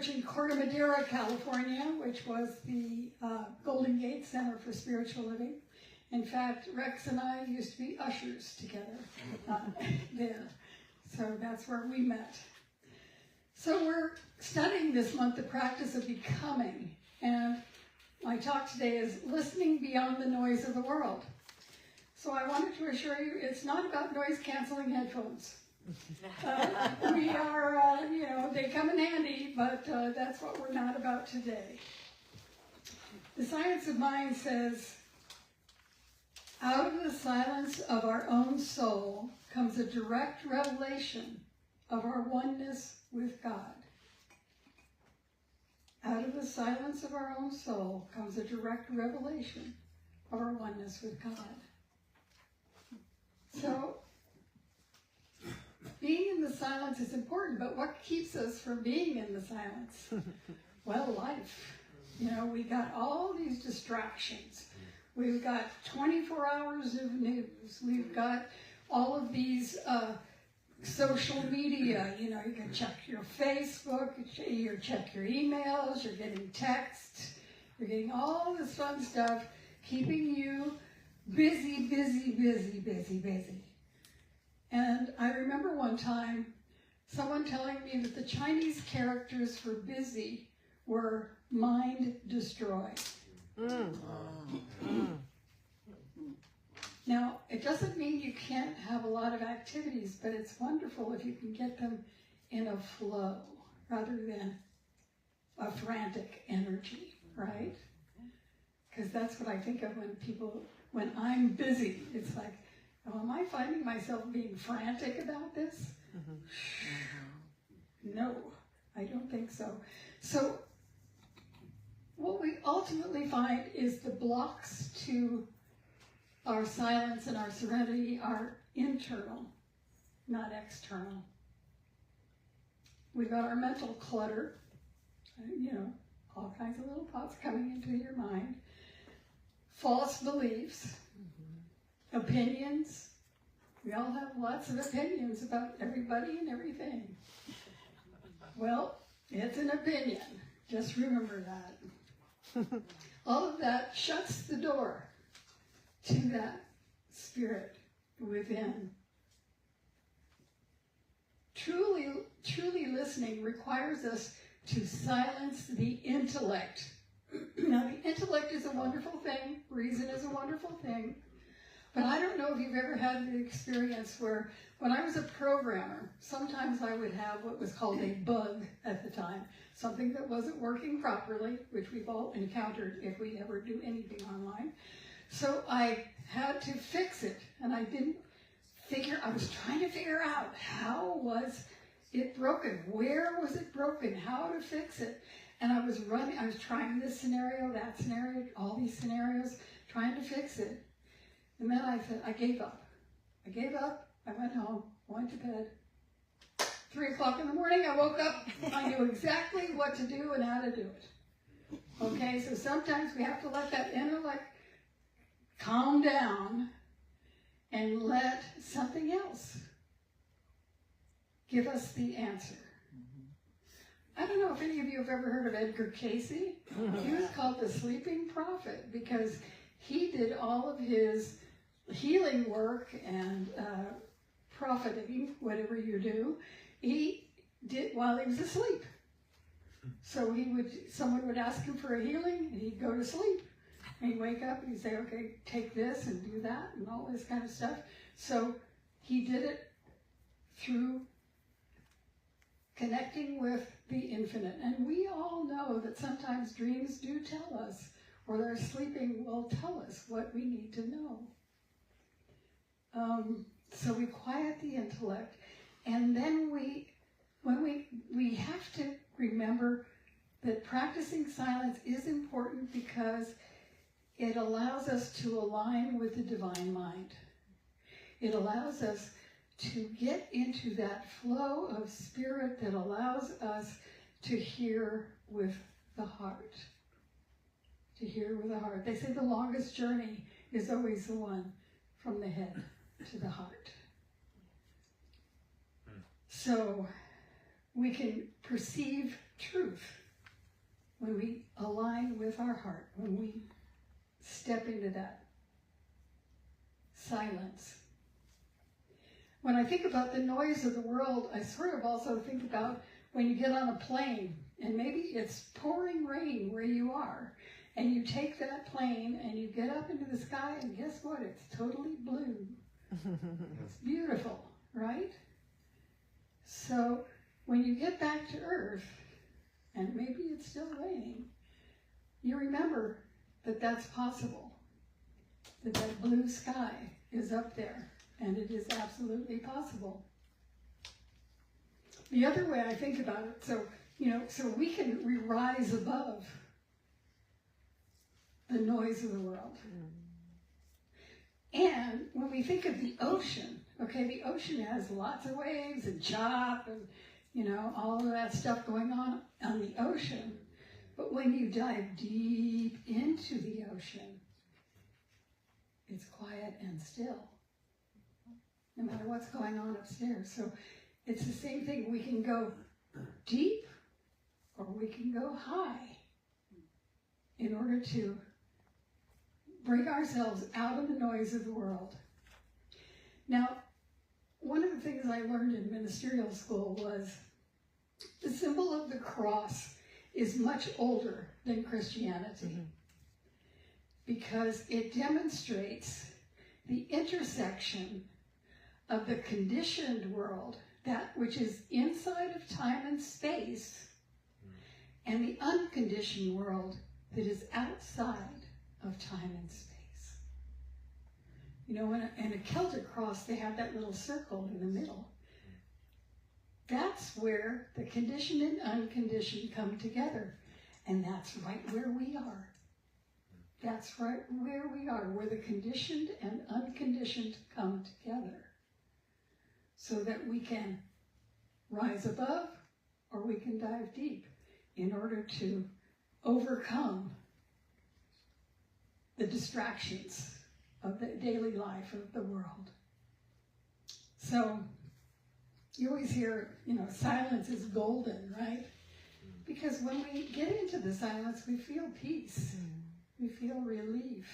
church in Corte Madera, California, which was the Golden Gate Center for Spiritual Living. In fact, Rex and I used to be ushers together there. So that's where we met. So we're studying this month the practice of becoming. And my talk today is listening beyond the noise of the world. So I wanted to assure you it's not about noise-canceling headphones. We are, they come in handy, but that's what we're not about today. The science of mind says, out of the silence of our own soul comes a direct revelation of our oneness with God. Out of the silence of our own soul comes a direct revelation of our oneness with God. So, being in the silence is important, but what keeps us from being in the silence? Well, life. We got all these distractions. We've got 24 hours of news. We've got all of these social media. You can check your Facebook, you check your emails, you're getting texts, you're getting all this fun stuff, keeping you busy, busy, busy, busy, busy. And I remember one time someone telling me that the Chinese characters for busy were mind destroy. Now, it doesn't mean you can't have a lot of activities, but it's wonderful if you can get them in a flow rather than a frantic energy, right? Because that's what I think of when I'm busy. It's like, oh, am I finding myself being frantic about this? No, I don't think so. So what we ultimately find is the blocks to our silence and our serenity are internal, not external. We've got our mental clutter, all kinds of little thoughts coming into your mind, false beliefs, opinions. We all have lots of opinions about everybody and everything. Well, it's an opinion. Just remember that. All of that shuts the door to that spirit within. Truly listening requires us to silence the intellect. Now, the intellect is a wonderful thing. Reason is a wonderful thing. But I don't know if you've ever had the experience where, when I was a programmer, sometimes I would have what was called a bug at the time, something that wasn't working properly, which we've all encountered if we ever do anything online. So I had to fix it, and I was trying to figure out how was it broken, where was it broken, how to fix it. And I was trying this scenario, that scenario, all these scenarios, trying to fix it. And then I said, I gave up. I went home, went to bed. 3 o'clock in the morning, I woke up. I knew exactly what to do and how to do it. Okay, so sometimes we have to let that intellect calm down and let something else give us the answer. I don't know if any of you have ever heard of Edgar Casey. He was called the sleeping prophet because he did all of his healing work and profiting, whatever you do, he did while he was asleep. So someone would ask him for a healing, and he'd go to sleep. And he'd wake up and he'd say, okay, take this and do that and all this kind of stuff. So he did it through connecting with the infinite. And we all know that sometimes dreams do tell us, or their sleeping will tell us what we need to know. So we quiet the intellect, and then we have to remember that practicing silence is important because it allows us to align with the divine mind. It allows us to get into that flow of spirit that allows us to hear with the heart. To hear with the heart. They say the longest journey is always the one from the head to the heart. So we can perceive truth, when we align with our heart, when we step into that silence. When I think about the noise of the world, I sort of also think about when you get on a plane and maybe it's pouring rain where you are, and you take that plane and you get up into the sky and guess what? It's totally blue. It's beautiful, right? So when you get back to Earth, and maybe it's still raining, you remember that that's possible, that that blue sky is up there, and it is absolutely possible. The other way I think about it, so we can rise above the noise of the world. And when we think of the ocean, okay, the ocean has lots of waves and chop and, all of that stuff going on the ocean. But when you dive deep into the ocean, it's quiet and still, no matter what's going on upstairs. So it's the same thing. We can go deep or we can go high in order to bring ourselves out of the noise of the world. Now, one of the things I learned in ministerial school was the symbol of the cross is much older than Christianity, because it demonstrates the intersection of the conditioned world, that which is inside of time and space, and the unconditioned world that is outside of time and space. In a Celtic cross, they have that little circle in the middle. That's where the conditioned and unconditioned come together. And that's right where we are. That's right where we are, where the conditioned and unconditioned come together. So that we can rise above or we can dive deep in order to overcome the distractions of the daily life of the world. So you always hear, silence is golden, right? Because when we get into the silence, we feel peace. We feel relief.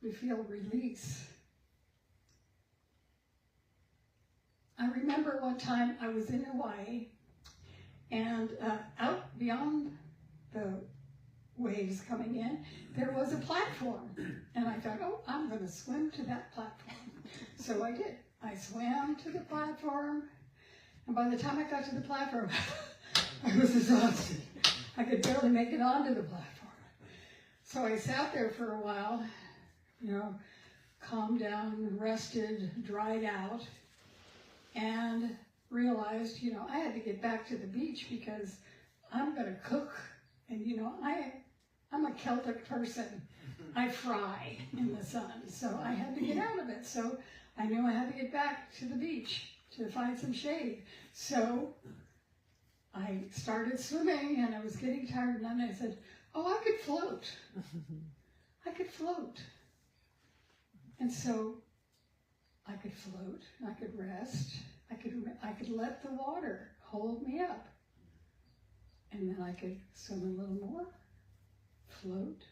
We feel release. I remember one time I was in Hawaii, and out beyond the waves coming in, there was a platform. And I thought, I'm going to swim to that platform. So I did. I swam to the platform, and by the time I got to the platform, I was exhausted. I could barely make it onto the platform. So I sat there for a while, calmed down, rested, dried out, and realized, I had to get back to the beach because I'm going to cook. And, I'm a Celtic person. I fry in the sun, so I had to get out of it. So I knew I had to get back to the beach to find some shade. So I started swimming, and I was getting tired, and then I said, I could float. I could float. And so I could float, I could rest, I could let the water hold me up. And then I could swim a little more, float,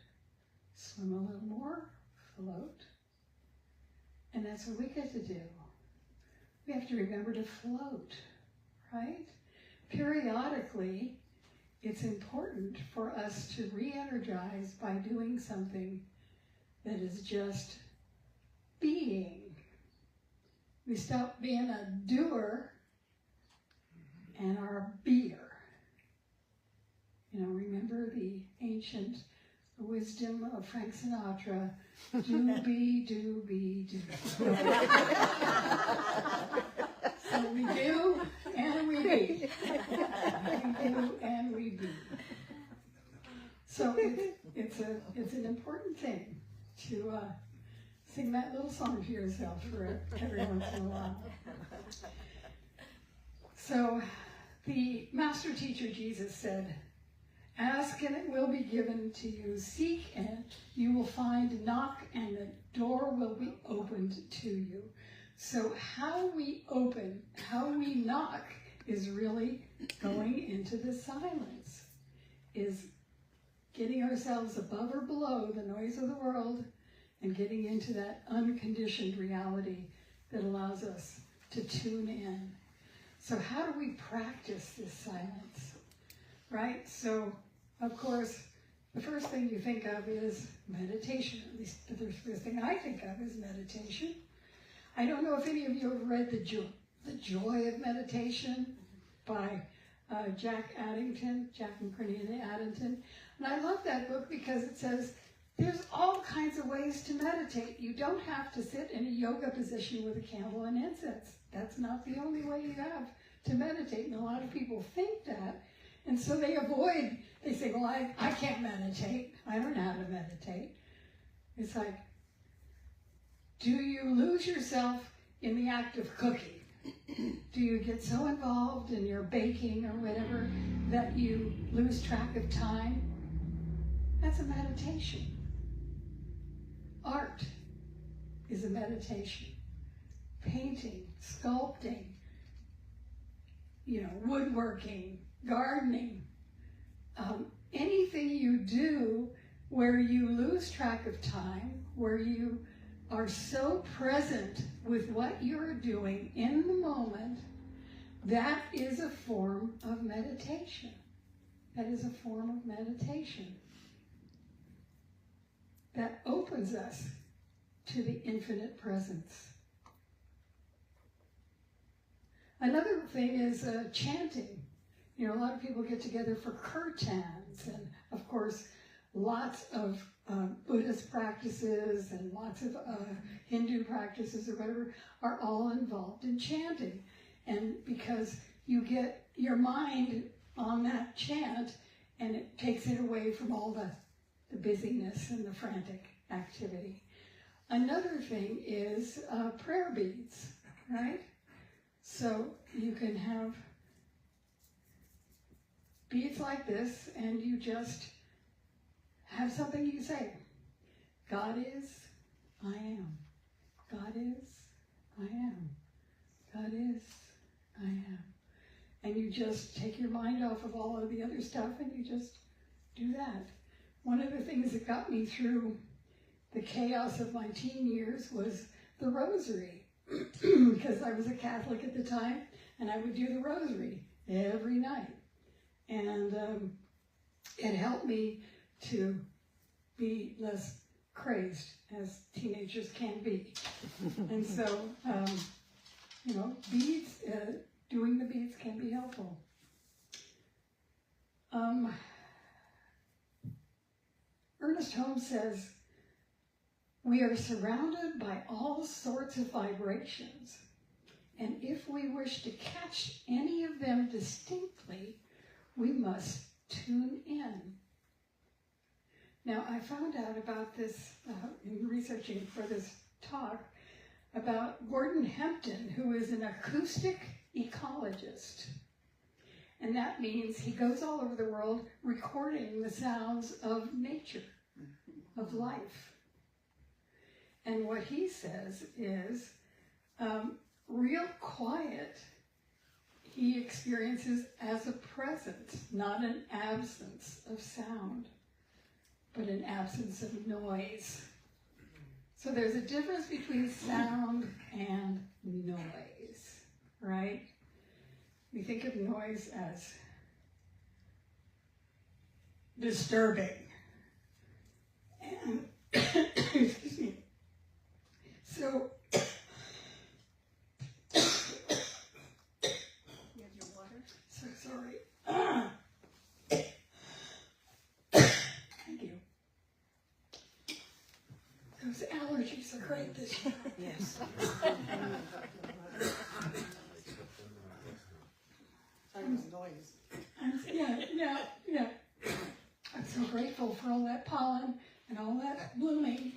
swim a little more, float. And that's what we get to do. We have to remember to float, right? Periodically, it's important for us to re-energize by doing something that is just being. We stop being a doer and are a beer. Remember the ancient wisdom of Frank Sinatra, do, be, do, be, do. So we do and we be. We do and we be. So it's an important thing to sing that little song to yourself for every once in a while. So the master teacher Jesus said, "Ask and it will be given to you. Seek and you will find. Knock and the door will be opened to you." So how we open, how we knock is really going into the silence, is getting ourselves above or below the noise of the world and getting into that unconditioned reality that allows us to tune in. So how do we practice this silence, right? So, of course, the first thing you think of is meditation. At least the first thing I think of is meditation. I don't know if any of you have read The Joy of Meditation by Jack and Cornelia Addington. And I love that book because it says there's all kinds of ways to meditate. You don't have to sit in a yoga position with a candle and incense. That's not the only way you have to meditate. And a lot of people think that. And so they say, well, I can't meditate. I don't know how to meditate. It's like, do you lose yourself in the act of cooking? Do you get so involved in your baking or whatever that you lose track of time? That's a meditation. Art is a meditation. Painting, sculpting, woodworking, gardening, anything you do where you lose track of time, where you are so present with what you're doing in the moment, that is a form of meditation. That is a form of meditation that opens us to the infinite presence. Another thing is chanting. A lot of people get together for kirtans, and of course, lots of Buddhist practices and lots of Hindu practices or whatever are all involved in chanting. And because you get your mind on that chant, and it takes it away from all the busyness and the frantic activity. Another thing is prayer beads, right? So you can have beads like this, and you just have something you say. God is, I am. God is, I am. God is, I am. And you just take your mind off of all of the other stuff, and you just do that. One of the things that got me through the chaos of my teen years was the rosary. Because I was a Catholic at the time, and I would do the rosary every night. And it helped me to be less crazed, as teenagers can be. And so, beads, doing the beads can be helpful. Ernest Holmes says, we are surrounded by all sorts of vibrations, and if we wish to catch any of them distinctly, we must tune in. Now, I found out about this in researching for this talk about Gordon Hempton, who is an acoustic ecologist. And that means he goes all over the world recording the sounds of nature, of life. And what he says is real quiet he experiences as a presence, not an absence of sound, but an absence of noise. So there's a difference between sound and noise, right? We think of noise as disturbing. And, excuse me. So, you have your water? So sorry. Thank you. Those allergies are great this year. Yes. Yeah. I'm so grateful for all that pollen and all that blooming.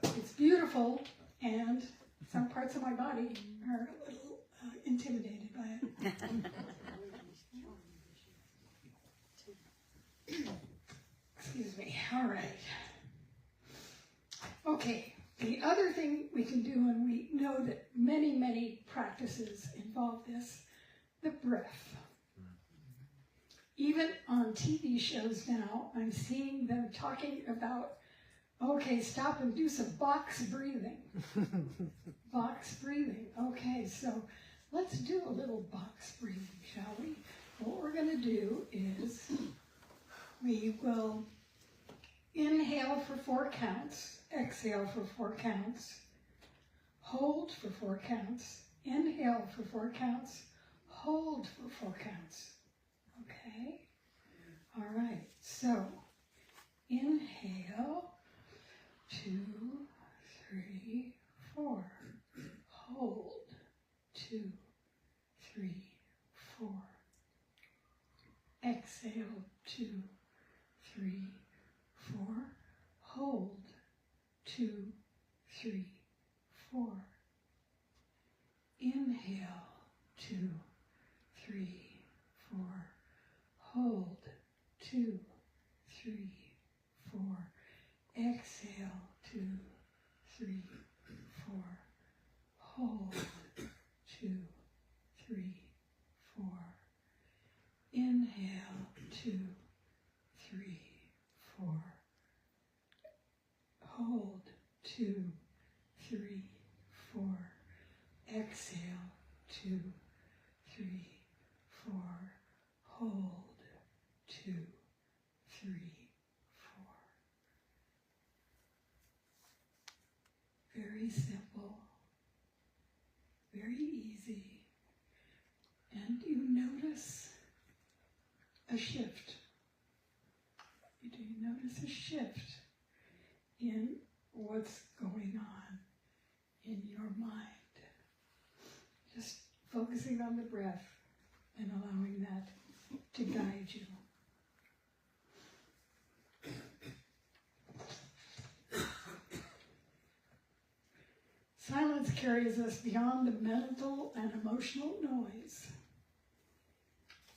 It's beautiful, and some parts of my body are a little intimidated by it. Excuse me. All right. Okay. The other thing we can do, and we know that many, many practices involve this, the breath. Even on TV shows now, I'm seeing them talking about, okay, stop and do some box breathing. Box breathing. Okay, so let's do a little box breathing, shall we? What we're going to do is we will inhale for 4 counts, exhale for 4 counts, hold for 4 counts, inhale for 4 counts, hold for 4 counts. Okay? All right, so inhale, 2, 3, 4. Hold, 2, 3, 4. Exhale, 2, 3, 4. Hold, 2, 3, 4. Inhale, 2, 3, 4. Hold, 2, 3, 4. Exhale, 2, 3, 4. Hold, 2, 3, 4. Inhale, 2, 3, 4. Hold, 2, 3, 4. Exhale, 2, 3, 4. Hold, 2, 3, 4. Very simple, very easy. And you notice a shift. You do notice a shift in what's going on in your mind. Just focusing on the breath and allowing that to guide you. Silence carries us beyond the mental and emotional noise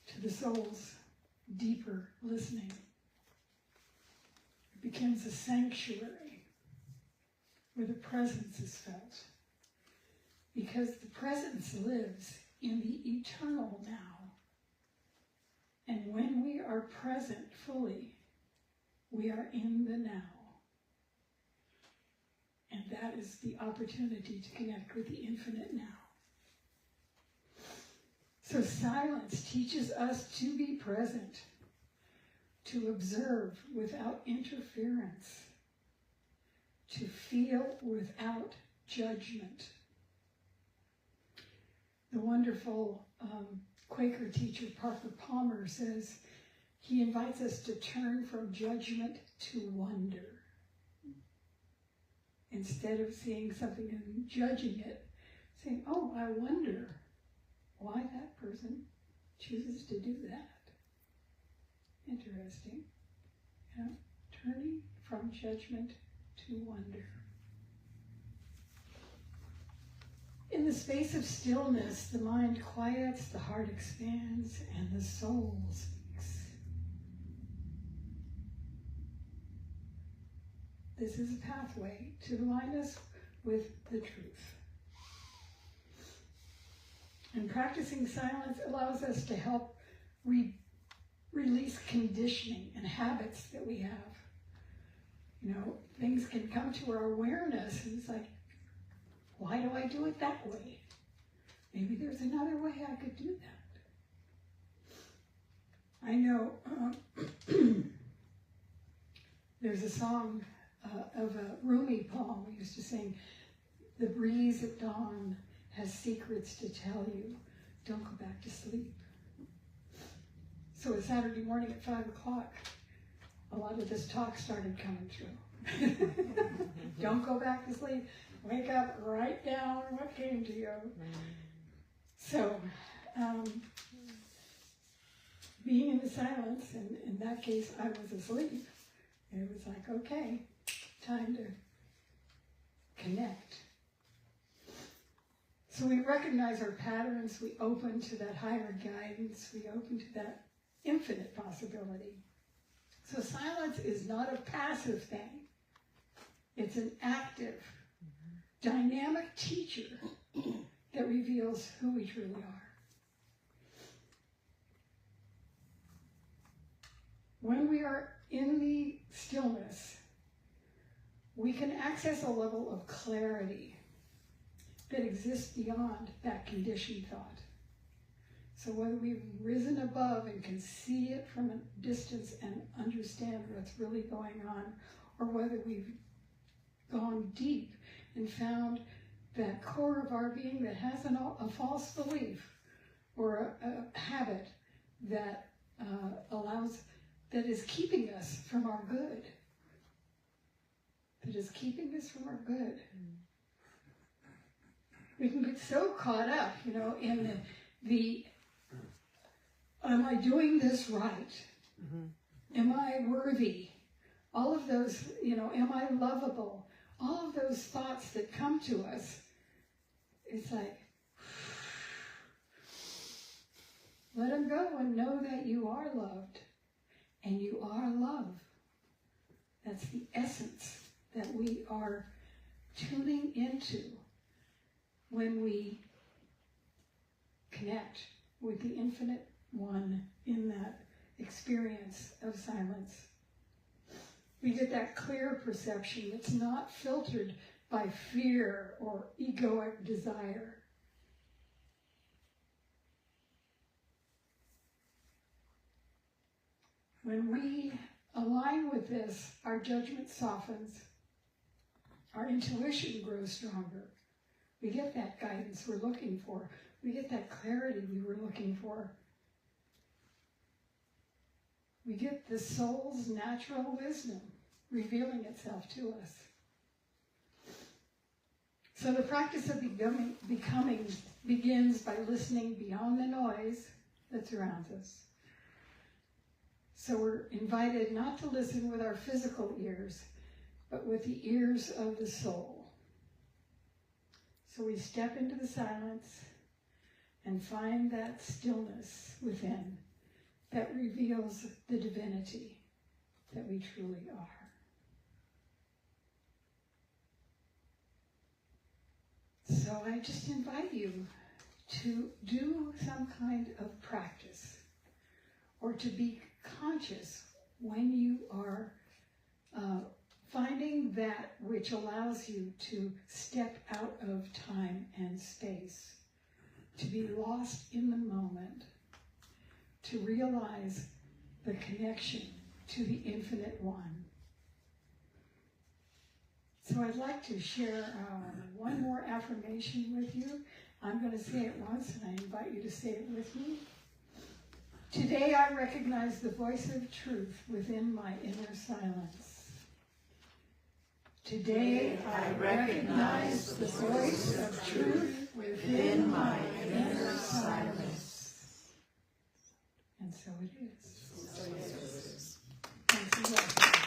to the soul's deeper listening. It becomes a sanctuary where the presence is felt, because the presence lives in the eternal now. And when we are present fully, we are in the now. And that is the opportunity to connect with the infinite now. So silence teaches us to be present, to observe without interference, to feel without judgment. The wonderful Quaker teacher Parker Palmer says he invites us to turn from judgment to wonder. Instead of seeing something and judging it, saying, oh, I wonder why that person chooses to do that. Interesting. You know, turning from judgment to wonder. In the space of stillness, the mind quiets, the heart expands, and the soul speaks. This is a pathway to align us with the truth. And practicing silence allows us to help release conditioning and habits that we have. You know, things can come to our awareness, and it's like, why do I do it that way? Maybe there's another way I could do that. I know there's a song of a Rumi poem we used to sing. The breeze at dawn has secrets to tell you. Don't go back to sleep. So a Saturday morning at 5 o'clock, a lot of this talk started coming through. Don't go back to sleep. Wake up, write down what came to you. So, being in the silence, and in that case I was asleep, it was like, okay, time to connect. So we recognize our patterns, we open to that higher guidance, we open to that infinite possibility. So silence is not a passive thing. It's an active, dynamic teacher that reveals who we truly are. when we are in the stillness, we can access a level of clarity that exists beyond that conditioned thought. So whether we've risen above and can see it from a distance and understand what's really going on, or whether we've gone deep and found that core of our being that has a false belief or a habit that that is keeping us from our good. That is keeping us from our good. We can get so caught up, in the am I doing this right? Mm-hmm. Am I worthy? All of those, am I lovable? All of those thoughts that come to us, it's like, let them go and know that you are loved and you are love. That's the essence that we are tuning into when we connect with the infinite one in that experience of silence. We get that clear perception that's not filtered by fear or egoic desire. When we align with this, our judgment softens, our intuition grows stronger. We get that guidance we're looking for. We get that clarity we were looking for. We get the soul's natural wisdom revealing itself to us. So the practice of becoming begins by listening beyond the noise that surrounds us. So we're invited not to listen with our physical ears, but with the ears of the soul. So we step into the silence and find that stillness within that reveals the divinity that we truly are. So I just invite you to do some kind of practice or to be conscious when you are finding that which allows you to step out of time and space, to be lost in the moment, to realize the connection to the infinite one. So I'd like to share one more affirmation with you. I'm going to say it once, and I invite you to say it with me. Today I recognize the voice of truth within my inner silence. Today I recognize the voice of truth within my inner silence. And so it is. Thanks a lot.